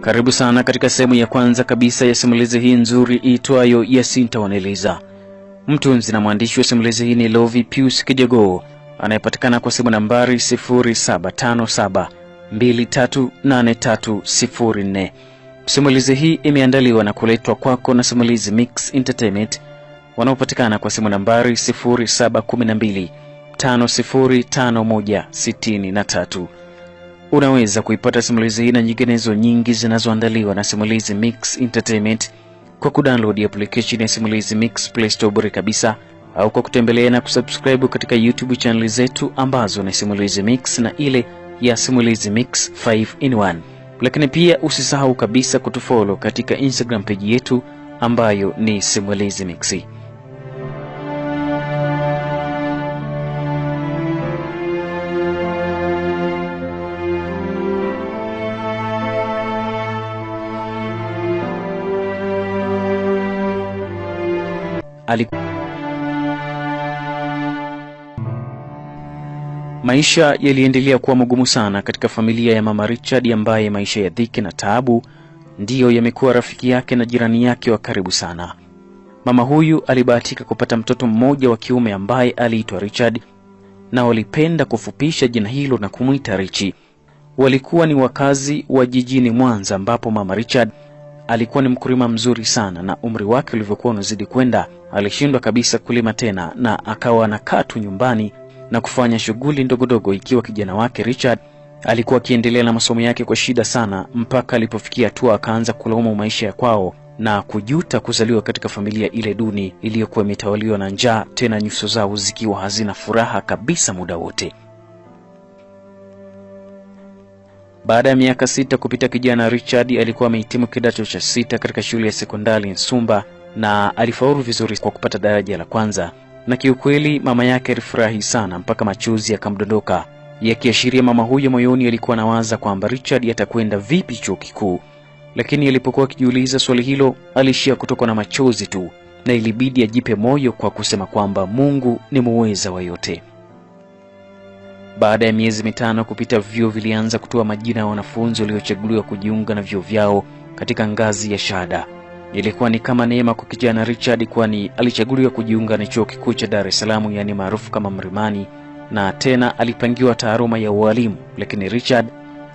Karibu sana katika sehemu ya kwanza kabisa ya simulizi hii nzuri iitwayo Yasinta Waneleza. Mtunzi na mwandishi wa simulizi hii ni Lovie Pius Kijego, anayepatikana kwa simu nambari 0757238304. Simulizi hii imeandaliwa na kuletwa kwako na Simulizi Mix Entertainment, wanaopatikana kwa simu nambari 0712505163. Unaweza kuipata simulizi hii na nyinginezo nyingi zinazoandaliwa na Simulizi Mix Entertainment kwa kudownload application ya Simulizi Mix Play Store bure kabisa, au kwa kutembelea na kusubscribe katika YouTube channel zetu ambazo ni Simulizi Mix na ile ya Simulizi Mix 5 in 1. Lakini pia usisahau kabisa kutufollow katika Instagram page yetu ambayo ni Simulizi Mix. Maisha yaliendelea kuwa magumu sana katika familia ya Mama Richard, ambaye maisha ya dhiki na taabu ndiyo yamekuwa rafiki yake na jirani yake wa karibu sana. Mama huyu alibahatika kupata mtoto mmoja wa kiume ambaye aliitwa Richard, na walipenda kufupisha jina hilo na kumuita Richi. Walikuwa ni wakazi wa jijini Mwanza, ambapo Mama Richard alikuwa ni mkulima mzuri sana, na umri wake ulivyokuwa unazidi kwenda alishindwa kabisa kulima tena, na akawa anakaa tu nyumbani na kufanya shughuli ndogo, ikiwa kijana wake Richard alikuwa akiendelea na masomo yake kwa shida sana, mpaka alipofikia hatua akaanza kulaumu maisha ya kwao na kujuta kuzaliwa katika familia ile duni iliyokuwa imetawaliwa na njaa, tena nyuso zao zikiwa hazina furaha kabisa muda wote. Baada ya miaka 6 kupita, kijana Richard alikuwa amehitimu kidato cha 6 katika shule ya sekondari Nsumba, na alifaulu vizuri kwa kupata daraja la kwanza. Na kiukweli mama yake alifurahi sana mpaka machozi yakamdondoka, yakiashiria mama huyo moyoni alikuwa anawaza kwamba Richard atakwenda vipi chuo kikuu. Lakini alipokuwa akijiuliza swali hilo, alishia kutoka na machozi tu, na ilibidi ajipe moyo kwa kusema kwamba Mungu ni muweza wa yote. Baada ya miezi 5 kupita, vyuo vilianza kutoa majina ya wanafunzi waliochaguliwa kujiunga na vyuo vyao katika ngazi ya shahada. Ilikuwa ni kama neema kwa kijana Richard, kwani alichaguliwa kujiunga na chuo kikuu cha Dar es Salaam, yani maarufu kama Mlimani, na tena alipangiwa taaluma ya ualimu. Lakini Richard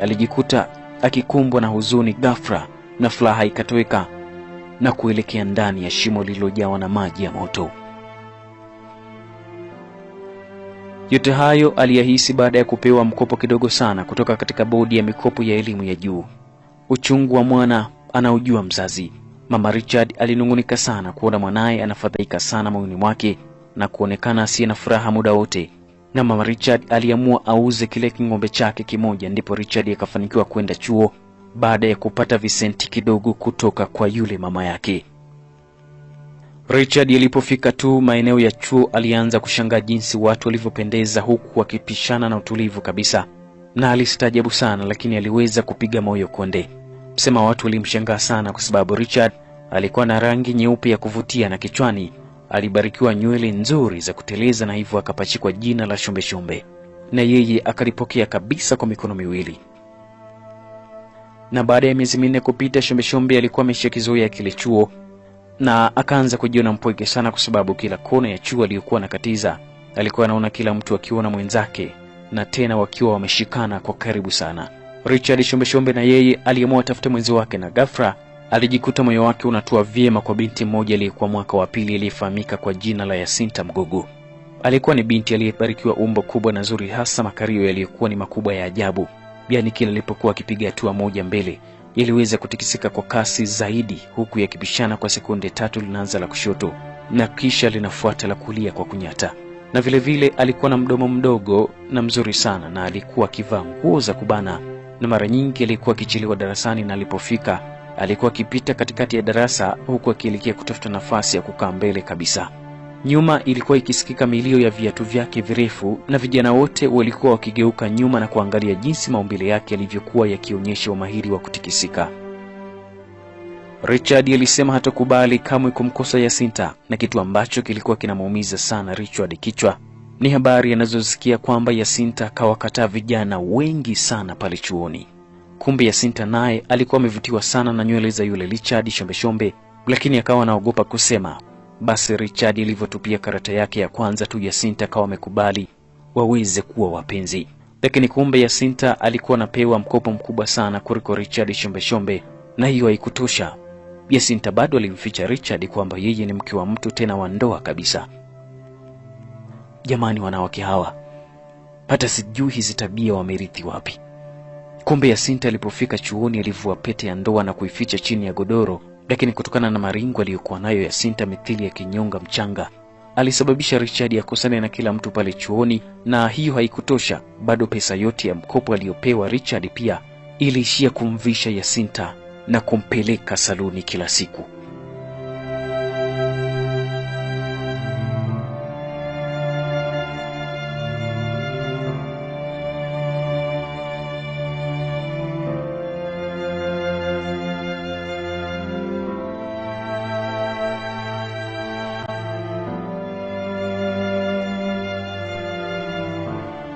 alijikuta akikumbwa na huzuni ghafla, na furaha ikatoweka na kuelekea ndani ya shimo lililojawa na maji ya moto. Yote hayo aliyahisi baada ya kupewa mkopo kidogo sana kutoka katika bodi ya mikopo ya elimu ya juu. Uchungu wa mwana anaujua mzazi. Mama Richard alinungunika sana kuona mwanae anafadhaika sana moyoni mwake na kuonekana asiye na furaha muda wote. Na Mama Richard aliamua auze kile king'ombe chake kimoja, ndipo Richard akafanikiwa kwenda chuo baada ya kupata visenti kidogo kutoka kwa yule mama yake. Richard alipofika tu maeneo ya chuo, alianza kushangaa jinsi watu walivyopendeza huku wakipishana na utulivu kabisa, na alistaajabu sana, lakini aliweza kupiga moyo konde. Sema watu walimshangaa sana kwa sababu Richard alikuwa na rangi nyeupe ya kuvutia, na kichwani alibarikiwa nywele nzuri za kuteleza, na hivyo akapachikwa jina la Shombe Shombe, na yeye akalipokea kabisa kwa mikono miwili. Na baada ya miezi 4 kupita, Shombe Shombe alikuwa ameshakizoea kile chuo, na akaanza kujiona mpweke sana kwa sababu kila kona ya chuo aliyokuwa nakatiza alikuwa anaona kila mtu akiona mwenzake, na tena wakiwa wameshikana kwa karibu sana. Richard Shombe Shombe na yeye aliamua tafute mwenzi wake, na ghafla alijikuta moyo wake unatua vyema kwa binti mmoja aliyekuwa mwaka wa pili aliyefahamika kwa jina la Yasinta Mgogo. Alikuwa ni binti aliyebarikiwa umbo kubwa na zuri, hasa makario yaliyokuwa ni makubwa ya ajabu. Yaani kila alipokuwa akipiga hatua moja mbele, yaliweza kutikisika kwa kasi zaidi, huku yakipishana kwa sekunde 3. Linaanza la kushoto na kisha linafuata la kulia kwa kunyata. Na vile vile alikuwa na mdomo mdogo na mzuri sana, na alikuwa akivaa nguo za kubana, na mara nyingi alikuwa akichelewa darasani, na alipofika alikuwa akipita katikati ya darasa huku akielekea kutafuta nafasi ya kukaa mbele kabisa. Nyuma ilikuwa ikisikika milio ya viatu vyake virefu, na vijana wote walikuwa wakigeuka nyuma na kuangalia jinsi maumbile yake yalivyokuwa yakionyesha umahiri wa kutikisika. Richard alisema hatakubali kamwe kumkosa Yasinta, na kitu ambacho kilikuwa kinamuumiza sana Richard kichwa ni habari anazosikia kwamba Yasinta kawakataa vijana wengi sana pale chuoni. Kumbe Yasinta naye alikuwa amevutiwa sana na nywele za yule Richard Shombe Shombe, lakini akawa anaogopa kusema. Basi Richard alivyotupia karata yake ya kwanza tu, Yasinta akawa amekubali waweze kuwa wapenzi. Lakini kumbe Yasinta alikuwa anapewa mkopo mkubwa sana kuliko Richard Shombe Shombe, na hiyo haikutosha. Yasinta bado alimficha Richard kwamba yeye ni mke wa mtu, tena wa ndoa kabisa. Jamani, wanawake hawa hata sijui hizi tabia wamerithi wapi. Kumbe Yasinta alipofika chuoni alivua pete ya ndoa na kuificha chini ya godoro, lakini kutokana na maringo aliyokuwa nayo Yasinta mithili ya kinyonga mchanga, alisababisha Richard akosane na kila mtu pale chuoni. Na hiyo haikutosha, bado pesa yote ya mkopo aliyopewa Richard pia iliishia kumvisha Yasinta na kumpeleka saluni kila siku.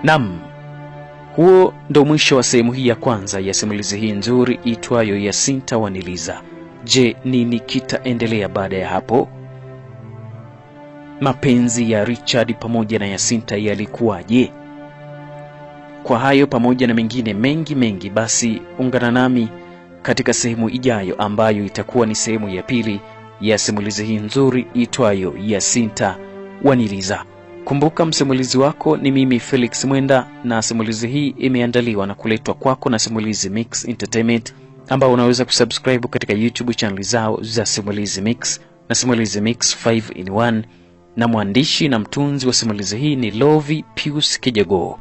Naam, huo ndo mwisho wa sehemu hii ya kwanza ya simulizi hii nzuri itwayo Yasinta Waniliza. Je, nini kitaendelea baada ya hapo? Mapenzi ya Richard pamoja na Yasinta yalikuwaje? Kwa hayo pamoja na mengine mengi, basi ungana nami katika sehemu ijayo ambayo itakuwa ni sehemu ya pili ya simulizi hii nzuri itwayo Yasinta Waniliza. Kumbuka msimulizi wako ni mimi Felix Mwenda, na simulizi hii imeandaliwa na kuletwa kwako na Simulizi Mix Entertainment, ambao unaweza kusubscribe katika YouTube channel zao za Simulizi Mix na Simulizi Mix 5 in 1, na mwandishi na mtunzi wa simulizi hii ni Lovi Pius Kijego.